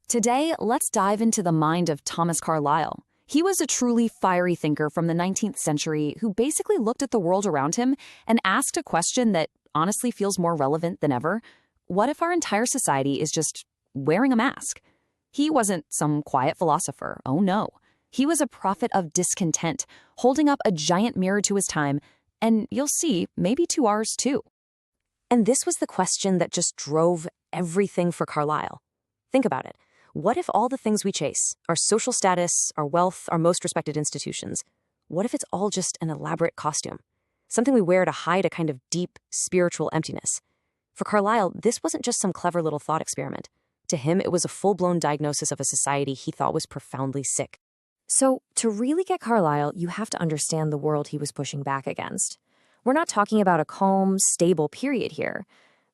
Today, let's dive into the mind of Thomas Carlyle. He was a truly fiery thinker from the 19th century who basically looked at the world around him and asked a question that honestly feels more relevant than ever. What if our entire society is just wearing a mask? He wasn't some quiet philosopher. Oh no. He was a prophet of discontent, holding up a giant mirror to his time, and you'll see, maybe to ours too. And this was the question that just drove everything for Carlyle. Think about it. What if all the things we chase, our social status, our wealth, our most respected institutions, what if it's all just an elaborate costume? Something we wear to hide a kind of deep, spiritual emptiness. For Carlyle, this wasn't just some clever little thought experiment. To him, it was a full-blown diagnosis of a society he thought was profoundly sick. So, to really get Carlyle, you have to understand the world he was pushing back against. We're not talking about a calm, stable period here.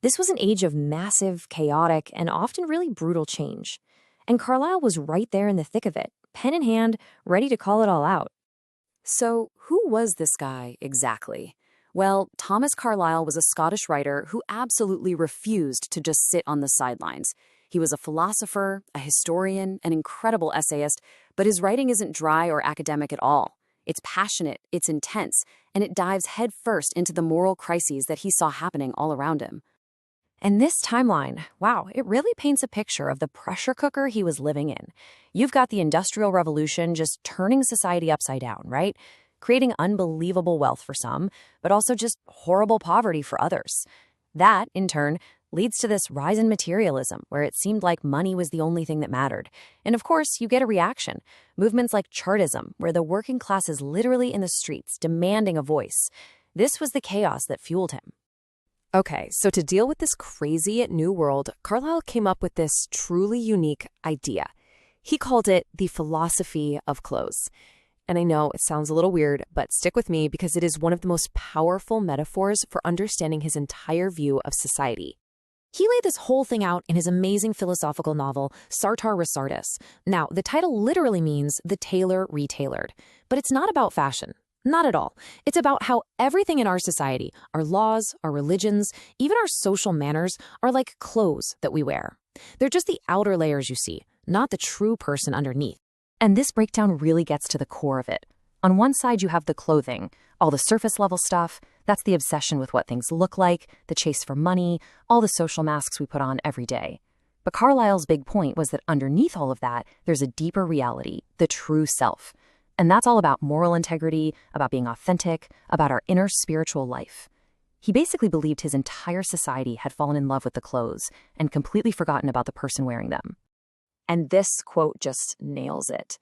This was an age of massive, chaotic, and often really brutal change. And Carlyle was right there in the thick of it, pen in hand, ready to call it all out. So, who was this guy exactly? Well, Thomas Carlyle was a Scottish writer who absolutely refused to just sit on the sidelines. He was a philosopher, a historian, an incredible essayist, but his writing isn't dry or academic at all. It's passionate, it's intense, and it dives headfirst into the moral crises that he saw happening all around him. And this timeline, wow, it really paints a picture of the pressure cooker he was living in. You've got the Industrial Revolution just turning society upside down, right? Creating unbelievable wealth for some, but also just horrible poverty for others. That, in turn, leads to this rise in materialism, where it seemed like money was the only thing that mattered. And of course, you get a reaction. Movements like Chartism, where the working class is literally in the streets, demanding a voice. This was the chaos that fueled him. Okay, so to deal with this crazy new world, Carlyle came up with this truly unique idea. He called it the philosophy of clothes. And I know it sounds a little weird, but stick with me because it is one of the most powerful metaphors for understanding his entire view of society. He laid this whole thing out in his amazing philosophical novel, Sartor Resartus. Now, the title literally means the tailor retailored, but it's not about fashion. Not at all. It's about how everything in our society, our laws, our religions, even our social manners, are like clothes that we wear. They're just the outer layers you see, not the true person underneath. And this breakdown really gets to the core of it. On one side, you have the clothing, all the surface level stuff. That's the obsession with what things look like, the chase for money, all the social masks we put on every day. But Carlyle's big point was that underneath all of that, there's a deeper reality, the true self. And that's all about moral integrity, about being authentic, about our inner spiritual life. He basically believed his entire society had fallen in love with the clothes and completely forgotten about the person wearing them. And this quote just nails it.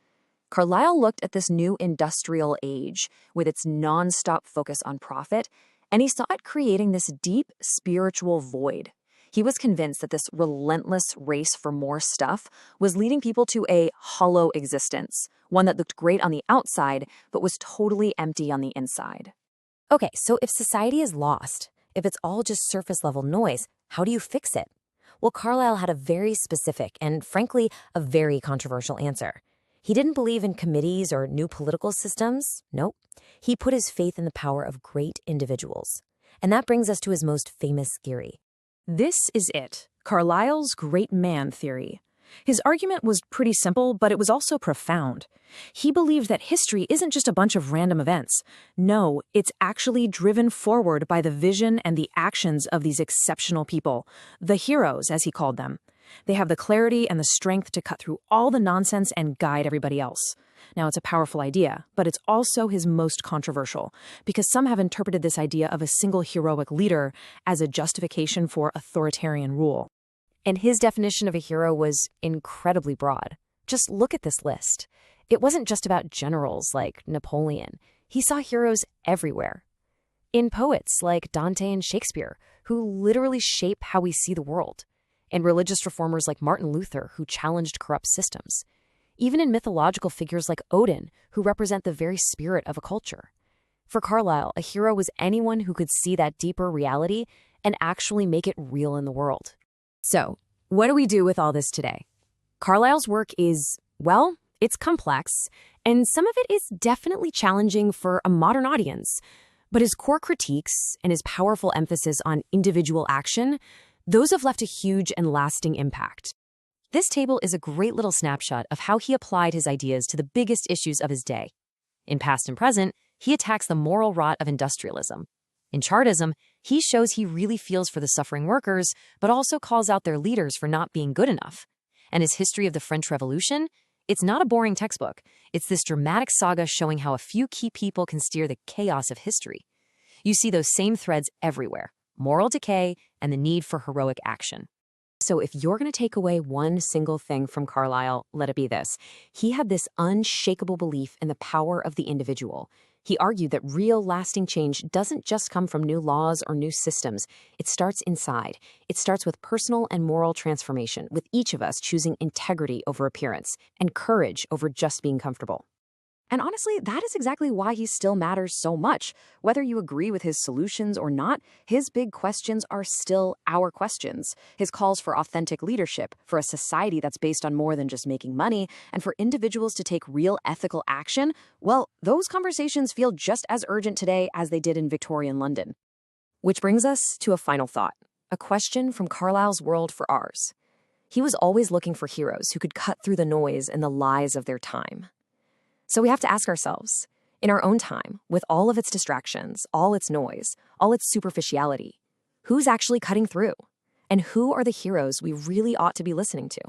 Carlyle looked at this new industrial age with its nonstop focus on profit, and he saw it creating this deep spiritual void. He was convinced that this relentless race for more stuff was leading people to a hollow existence, one that looked great on the outside, but was totally empty on the inside. Okay, so if society is lost, if it's all just surface-level noise, how do you fix it? Well, Carlyle had a very specific and, frankly, a very controversial answer. He didn't believe in committees or new political systems. Nope. He put his faith in the power of great individuals. And that brings us to his most famous theory. This is it, Carlyle's great man theory. His argument was pretty simple, but it was also profound. He believed that history isn't just a bunch of random events. No, it's actually driven forward by the vision and the actions of these exceptional people, the heroes, as he called them. They have the clarity and the strength to cut through all the nonsense and guide everybody else. Now, it's a powerful idea, but it's also his most controversial, because some have interpreted this idea of a single heroic leader as a justification for authoritarian rule. And his definition of a hero was incredibly broad. Just look at this list. It wasn't just about generals like Napoleon. He saw heroes everywhere. In poets like Dante and Shakespeare, who literally shape how we see the world. In religious reformers like Martin Luther, who challenged corrupt systems. Even in mythological figures like Odin, who represent the very spirit of a culture. For Carlyle, a hero was anyone who could see that deeper reality and actually make it real in the world. So, what do we do with all this today? Carlyle's work is, well, it's complex, and some of it is definitely challenging for a modern audience. But his core critiques and his powerful emphasis on individual action, those have left a huge and lasting impact. This table is a great little snapshot of how he applied his ideas to the biggest issues of his day. In Past and Present, he attacks the moral rot of industrialism. In Chartism, he shows he really feels for the suffering workers, but also calls out their leaders for not being good enough. And his History of the French Revolution? It's not a boring textbook. It's this dramatic saga showing how a few key people can steer the chaos of history. You see those same threads everywhere: moral decay and the need for heroic action. So if you're going to take away one single thing from Carlyle, let it be this. He had this unshakable belief in the power of the individual. He argued that real lasting change doesn't just come from new laws or new systems. It starts inside. It starts with personal and moral transformation, with each of us choosing integrity over appearance and courage over just being comfortable. And honestly, that is exactly why he still matters so much. Whether you agree with his solutions or not, his big questions are still our questions. His calls for authentic leadership, for a society that's based on more than just making money, and for individuals to take real ethical action, well, those conversations feel just as urgent today as they did in Victorian London. Which brings us to a final thought, a question from Carlyle's world for ours. He was always looking for heroes who could cut through the noise and the lies of their time. So we have to ask ourselves, in our own time, with all of its distractions, all its noise, all its superficiality, who's actually cutting through? And who are the heroes we really ought to be listening to?